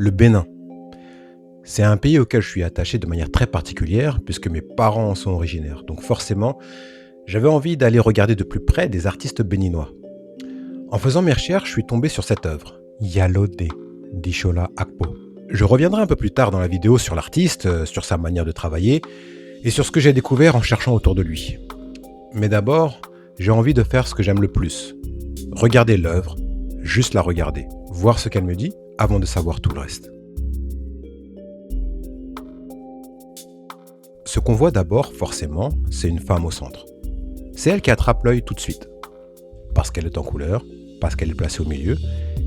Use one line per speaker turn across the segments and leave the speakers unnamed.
le Bénin. C'est un pays auquel je suis attaché de manière très particulière puisque mes parents en sont originaires. Donc forcément, j'avais envie d'aller regarder de plus près des artistes béninois. En faisant mes recherches, je suis tombé sur cette œuvre, Yalode d'Ishola Akpo. Je reviendrai un peu plus tard dans la vidéo sur l'artiste, sur sa manière de travailler et sur ce que j'ai découvert en cherchant autour de lui. Mais d'abord, j'ai envie de faire ce que j'aime le plus. Regarder l'œuvre, juste la regarder, voir ce qu'elle me dit avant de savoir tout le reste. Ce qu'on voit d'abord, forcément, c'est une femme au centre. C'est elle qui attrape l'œil tout de suite. Parce qu'elle est en couleur, parce qu'elle est placée au milieu,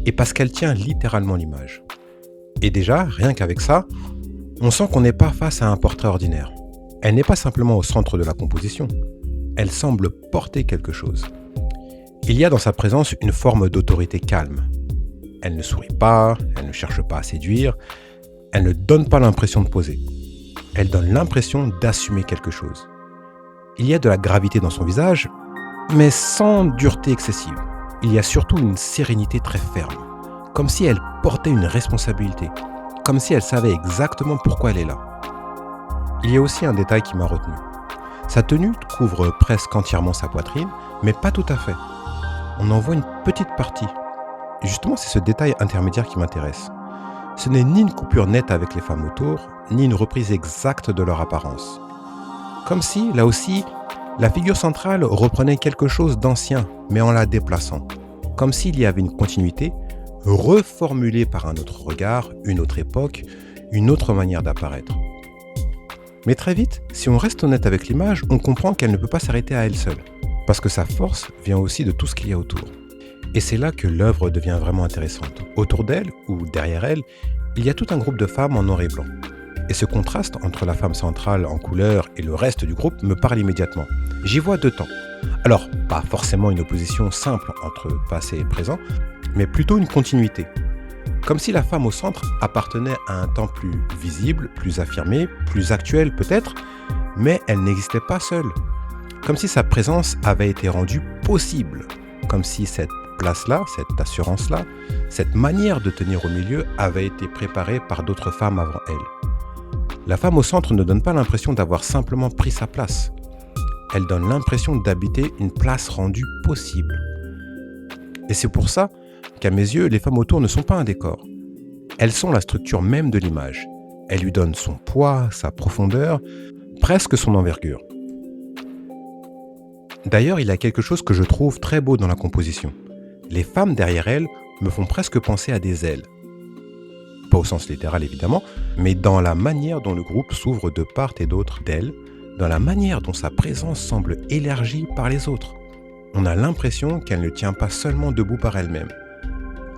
et parce qu'elle tient littéralement l'image. Et déjà, rien qu'avec ça, on sent qu'on n'est pas face à un portrait ordinaire. Elle n'est pas simplement au centre de la composition. Elle semble porter quelque chose. Il y a dans sa présence une forme d'autorité calme. Elle ne sourit pas, elle ne cherche pas à séduire, elle ne donne pas l'impression de poser. Elle donne l'impression d'assumer quelque chose. Il y a de la gravité dans son visage, mais sans dureté excessive. Il y a surtout une sérénité très ferme, comme si elle portait une responsabilité, comme si elle savait exactement pourquoi elle est là. Il y a aussi un détail qui m'a retenu. Sa tenue couvre presque entièrement sa poitrine, mais pas tout à fait. On en voit une petite partie. Justement, c'est ce détail intermédiaire qui m'intéresse. Ce n'est ni une coupure nette avec les femmes autour, ni une reprise exacte de leur apparence. Comme si, là aussi, la figure centrale reprenait quelque chose d'ancien, mais en la déplaçant. Comme s'il y avait une continuité, reformulée par un autre regard, une autre époque, une autre manière d'apparaître. Mais très vite, si on reste honnête avec l'image, on comprend qu'elle ne peut pas s'arrêter à elle seule. Parce que sa force vient aussi de tout ce qu'il y a autour. Et c'est là que l'œuvre devient vraiment intéressante. Autour d'elle, ou derrière elle, il y a tout un groupe de femmes en noir et blanc. Et ce contraste entre la femme centrale en couleur et le reste du groupe me parle immédiatement. J'y vois deux temps. Alors, pas forcément une opposition simple entre passé et présent, mais plutôt une continuité. Comme si la femme au centre appartenait à un temps plus visible, plus affirmé, plus actuel peut-être, mais elle n'existait pas seule. Comme si sa présence avait été rendue possible. Comme si cette place-là, cette assurance-là, cette manière de tenir au milieu avait été préparée par d'autres femmes avant elle. La femme au centre ne donne pas l'impression d'avoir simplement pris sa place. Elle donne l'impression d'habiter une place rendue possible. Et c'est pour ça qu'à mes yeux, les femmes autour ne sont pas un décor. Elles sont la structure même de l'image. Elles lui donnent son poids, sa profondeur, presque son envergure. D'ailleurs, il y a quelque chose que je trouve très beau dans la composition. Les femmes derrière elles me font presque penser à des ailes. Pas au sens littéral évidemment, mais dans la manière dont le groupe s'ouvre de part et d'autre d'elle, dans la manière dont sa présence semble élargie par les autres. On a l'impression qu'elle ne tient pas seulement debout par elle-même,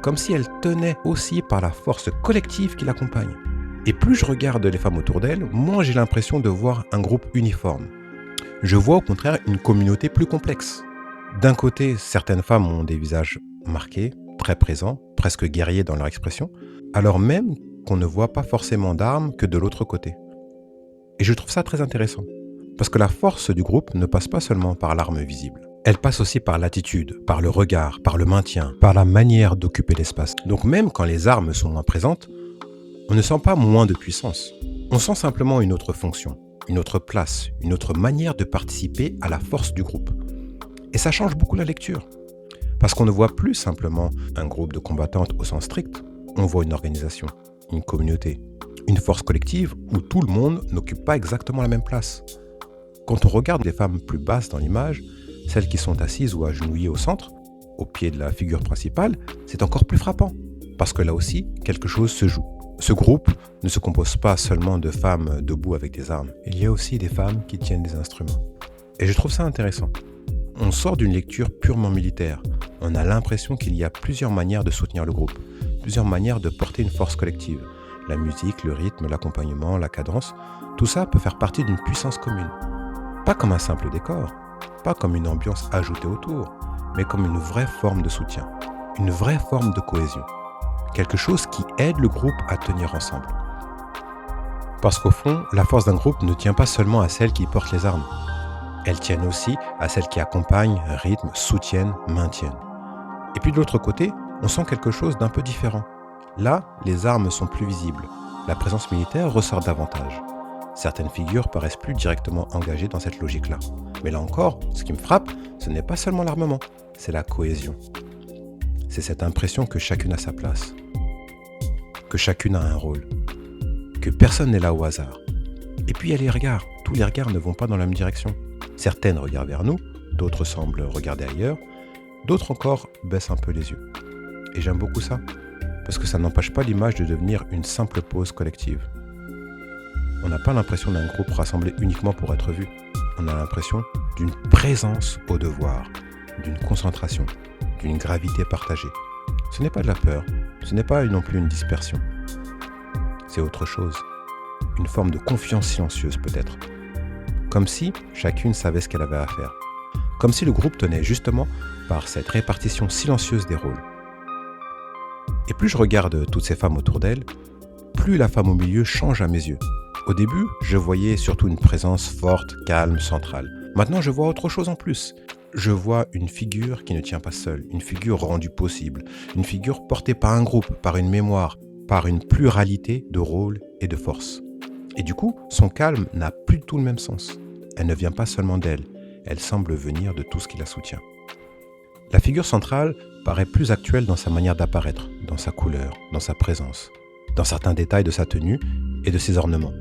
comme si elle tenait aussi par la force collective qui l'accompagne. Et plus je regarde les femmes autour d'elle, moins j'ai l'impression de voir un groupe uniforme. Je vois au contraire une communauté plus complexe. D'un côté, certaines femmes ont des visages marqués, très présents, presque guerriers dans leur expression, alors même qu'on ne voit pas forcément d'armes que de l'autre côté. Et je trouve ça très intéressant, parce que la force du groupe ne passe pas seulement par l'arme visible. Elle passe aussi par l'attitude, par le regard, par le maintien, par la manière d'occuper l'espace. Donc même quand les armes sont moins présentes, on ne sent pas moins de puissance. On sent simplement une autre fonction, une autre place, une autre manière de participer à la force du groupe. Et ça change beaucoup la lecture. Parce qu'on ne voit plus simplement un groupe de combattantes au sens strict, on voit une organisation, une communauté, une force collective où tout le monde n'occupe pas exactement la même place. Quand on regarde les femmes plus basses dans l'image, celles qui sont assises ou agenouillées au centre, au pied de la figure principale, c'est encore plus frappant. Parce que là aussi, quelque chose se joue. Ce groupe ne se compose pas seulement de femmes debout avec des armes. Il y a aussi des femmes qui tiennent des instruments. Et je trouve ça intéressant. On sort d'une lecture purement militaire. On a l'impression qu'il y a plusieurs manières de soutenir le groupe, plusieurs manières de porter une force collective. La musique, le rythme, l'accompagnement, la cadence, tout ça peut faire partie d'une puissance commune. Pas comme un simple décor, pas comme une ambiance ajoutée autour, mais comme une vraie forme de soutien, une vraie forme de cohésion. Quelque chose qui aide le groupe à tenir ensemble. Parce qu'au fond, la force d'un groupe ne tient pas seulement à celles qui portent les armes. Elles tiennent aussi à celles qui accompagnent, rythment, soutiennent, maintiennent. Et puis de l'autre côté, on sent quelque chose d'un peu différent. Là, les armes sont plus visibles. La présence militaire ressort davantage. Certaines figures paraissent plus directement engagées dans cette logique-là. Mais là encore, ce qui me frappe, ce n'est pas seulement l'armement, c'est la cohésion. C'est cette impression que chacune a sa place, que chacune a un rôle, que personne n'est là au hasard. Et puis il y a les regards. Tous les regards ne vont pas dans la même direction. Certaines regardent vers nous, d'autres semblent regarder ailleurs, d'autres encore baissent un peu les yeux. Et j'aime beaucoup ça, parce que ça n'empêche pas l'image de devenir une simple pause collective. On n'a pas l'impression d'un groupe rassemblé uniquement pour être vu. On a l'impression d'une présence au devoir, d'une concentration, d'une gravité partagée. Ce n'est pas de la peur, ce n'est pas non plus une dispersion. C'est autre chose, une forme de confiance silencieuse peut-être. Comme si chacune savait ce qu'elle avait à faire. Comme si le groupe tenait justement par cette répartition silencieuse des rôles. Et plus je regarde toutes ces femmes autour d'elle, plus la femme au milieu change à mes yeux. Au début, je voyais surtout une présence forte, calme, centrale. Maintenant, je vois autre chose en plus. Je vois une figure qui ne tient pas seule, une figure rendue possible, une figure portée par un groupe, par une mémoire, par une pluralité de rôles et de forces. Et du coup, son calme n'a plus du tout le même sens. Elle ne vient pas seulement d'elle, elle semble venir de tout ce qui la soutient. La figure centrale paraît plus actuelle dans sa manière d'apparaître, dans sa couleur, dans sa présence, dans certains détails de sa tenue et de ses ornements,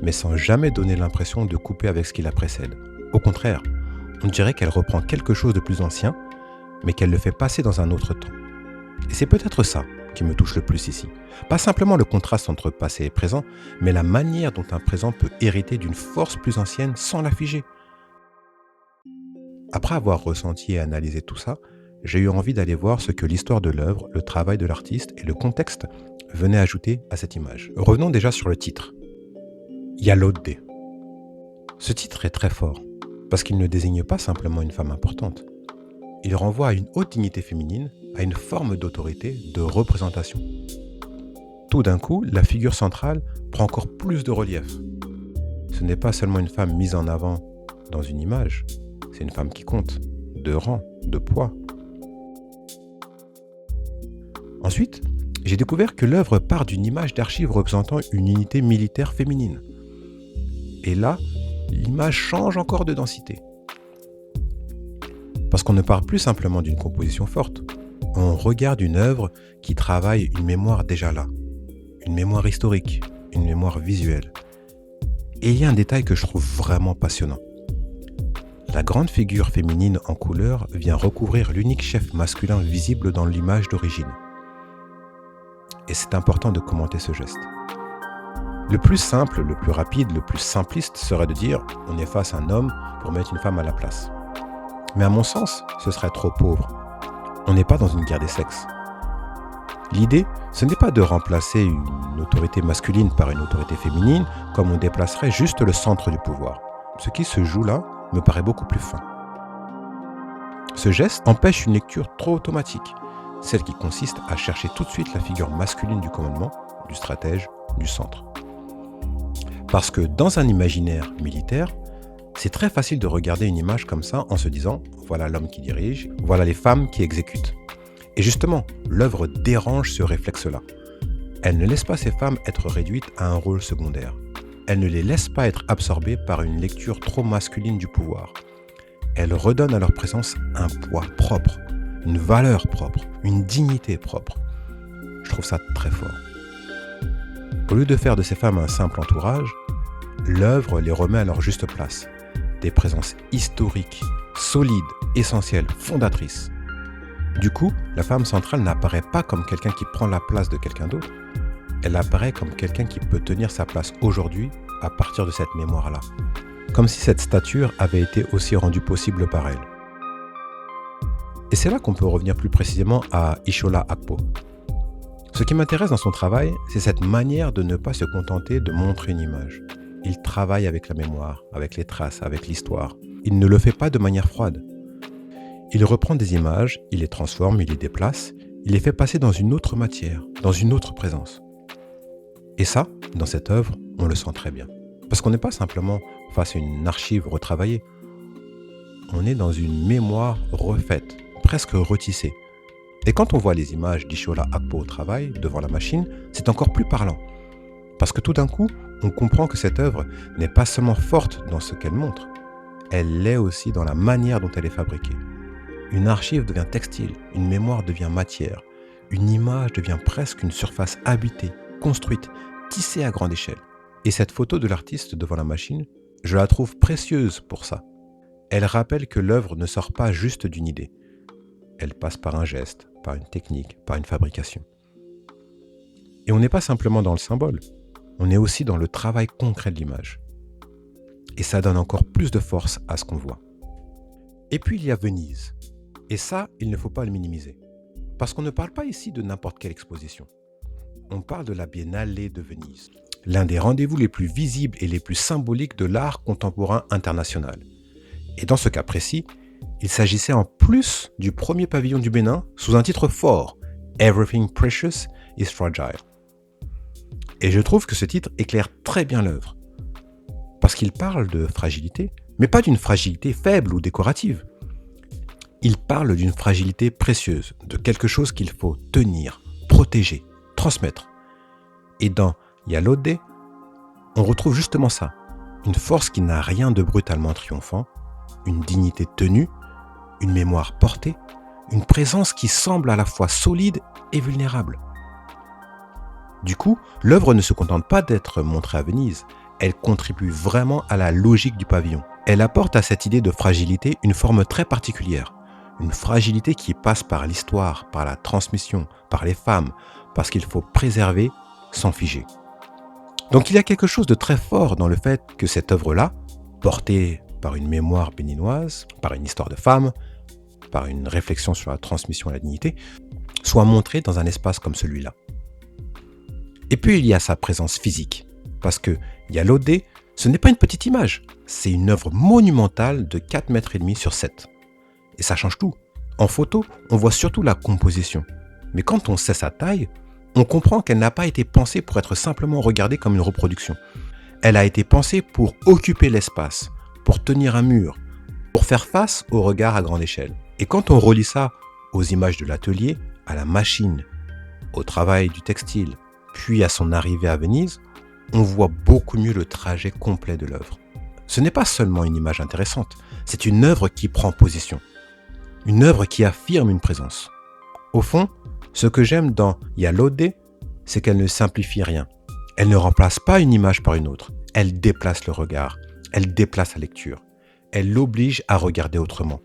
mais sans jamais donner l'impression de couper avec ce qui la précède. Au contraire, on dirait qu'elle reprend quelque chose de plus ancien, mais qu'elle le fait passer dans un autre temps. Et c'est peut-être ça qui me touche le plus ici. Pas simplement le contraste entre passé et présent, mais la manière dont un présent peut hériter d'une force plus ancienne sans la figer. Après avoir ressenti et analysé tout ça, j'ai eu envie d'aller voir ce que l'histoire de l'œuvre, le travail de l'artiste et le contexte venaient ajouter à cette image. Revenons déjà sur le titre. Yalodé. Ce titre est très fort, parce qu'il ne désigne pas simplement une femme importante. Il renvoie à une haute dignité féminine, à une forme d'autorité, de représentation. Tout d'un coup, la figure centrale prend encore plus de relief. Ce n'est pas seulement une femme mise en avant dans une image, c'est une femme qui compte, de rang, de poids. Ensuite, j'ai découvert que l'œuvre part d'une image d'archive représentant une unité militaire féminine. Et là, l'image change encore de densité. Parce qu'on ne parle plus simplement d'une composition forte. On regarde une œuvre qui travaille une mémoire déjà là. Une mémoire historique, une mémoire visuelle. Et il y a un détail que je trouve vraiment passionnant. La grande figure féminine en couleur vient recouvrir l'unique chef masculin visible dans l'image d'origine. Et c'est important de commenter ce geste. Le plus simple, le plus rapide, le plus simpliste serait de dire « on efface un homme pour mettre une femme à la place ». Mais à mon sens, ce serait trop pauvre. On n'est pas dans une guerre des sexes. L'idée, ce n'est pas de remplacer une autorité masculine par une autorité féminine comme on déplacerait juste le centre du pouvoir. Ce qui se joue là me paraît beaucoup plus fin. Ce geste empêche une lecture trop automatique, celle qui consiste à chercher tout de suite la figure masculine du commandement, du stratège, du centre. Parce que dans un imaginaire militaire, c'est très facile de regarder une image comme ça en se disant « voilà l'homme qui dirige, voilà les femmes qui exécutent ». Et justement, l'œuvre dérange ce réflexe-là. Elle ne laisse pas ces femmes être réduites à un rôle secondaire. Elle ne les laisse pas être absorbées par une lecture trop masculine du pouvoir. Elle redonne à leur présence un poids propre, une valeur propre, une dignité propre. Je trouve ça très fort. Au lieu de faire de ces femmes un simple entourage, l'œuvre les remet à leur juste place. Des présences historiques, solides, essentielles, fondatrices. Du coup, la femme centrale n'apparaît pas comme quelqu'un qui prend la place de quelqu'un d'autre. Elle apparaît comme quelqu'un qui peut tenir sa place aujourd'hui à partir de cette mémoire-là. Comme si cette stature avait été aussi rendue possible par elle. Et c'est là qu'on peut revenir plus précisément à Ishola Akpo. Ce qui m'intéresse dans son travail, c'est cette manière de ne pas se contenter de montrer une image. Il travaille avec la mémoire, avec les traces, avec l'histoire. Il ne le fait pas de manière froide. Il reprend des images, il les transforme, il les déplace, il les fait passer dans une autre matière, dans une autre présence. Et ça, dans cette œuvre, on le sent très bien. Parce qu'on n'est pas simplement face à une archive retravaillée. On est dans une mémoire refaite, presque retissée. Et quand on voit les images d'Ishola Akpo au travail, devant la machine, c'est encore plus parlant. Parce que tout d'un coup, on comprend que cette œuvre n'est pas seulement forte dans ce qu'elle montre, elle l'est aussi dans la manière dont elle est fabriquée. Une archive devient textile, une mémoire devient matière, une image devient presque une surface habitée, construite, tissée à grande échelle. Et cette photo de l'artiste devant la machine, je la trouve précieuse pour ça. Elle rappelle que l'œuvre ne sort pas juste d'une idée. Elle passe par un geste, par une technique, par une fabrication. Et on n'est pas simplement dans le symbole, on est aussi dans le travail concret de l'image. Et ça donne encore plus de force à ce qu'on voit. Et puis il y a Venise. Et ça, il ne faut pas le minimiser. Parce qu'on ne parle pas ici de n'importe quelle exposition. On parle de la Biennale de Venise, l'un des rendez-vous les plus visibles et les plus symboliques de l'art contemporain international. Et dans ce cas précis, il s'agissait en plus du premier pavillon du Bénin sous un titre fort, Everything Precious is Fragile. Et je trouve que ce titre éclaire très bien l'œuvre. Parce qu'il parle de fragilité, mais pas d'une fragilité faible ou décorative. Il parle d'une fragilité précieuse, de quelque chose qu'il faut tenir, protéger, transmettre. Et dans Yalode, on retrouve justement ça, une force qui n'a rien de brutalement triomphant, une dignité tenue, une mémoire portée, une présence qui semble à la fois solide et vulnérable. Du coup, l'œuvre ne se contente pas d'être montrée à Venise, elle contribue vraiment à la logique du pavillon. Elle apporte à cette idée de fragilité une forme très particulière, une fragilité qui passe par l'histoire, par la transmission, par les femmes, parce qu'il faut préserver sans figer. Donc il y a quelque chose de très fort dans le fait que cette œuvre-là, portée par une mémoire béninoise, par une histoire de femme, par une réflexion sur la transmission et la dignité, soit montrée dans un espace comme celui-là. Et puis il y a sa présence physique, parce que Yalode, ce n'est pas une petite image, c'est une œuvre monumentale de 4,5 mètres sur 7. Et ça change tout. En photo, on voit surtout la composition. Mais quand on sait sa taille, on comprend qu'elle n'a pas été pensée pour être simplement regardée comme une reproduction. Elle a été pensée pour occuper l'espace, pour tenir un mur, pour faire face au regard à grande échelle. Et quand on relie ça aux images de l'atelier, à la machine, au travail du textile, puis à son arrivée à Venise, on voit beaucoup mieux le trajet complet de l'œuvre. Ce n'est pas seulement une image intéressante, c'est une œuvre qui prend position. Une œuvre qui affirme une présence. Au fond, ce que j'aime dans Yalode, c'est qu'elle ne simplifie rien. Elle ne remplace pas une image par une autre. Elle déplace le regard. Elle déplace la lecture. Elle l'oblige à regarder autrement.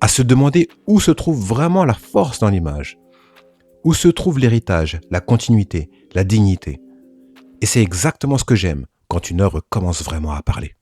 À se demander où se trouve vraiment la force dans l'image. Où se trouve l'héritage, la continuité, la dignité. Et c'est exactement ce que j'aime quand une œuvre commence vraiment à parler.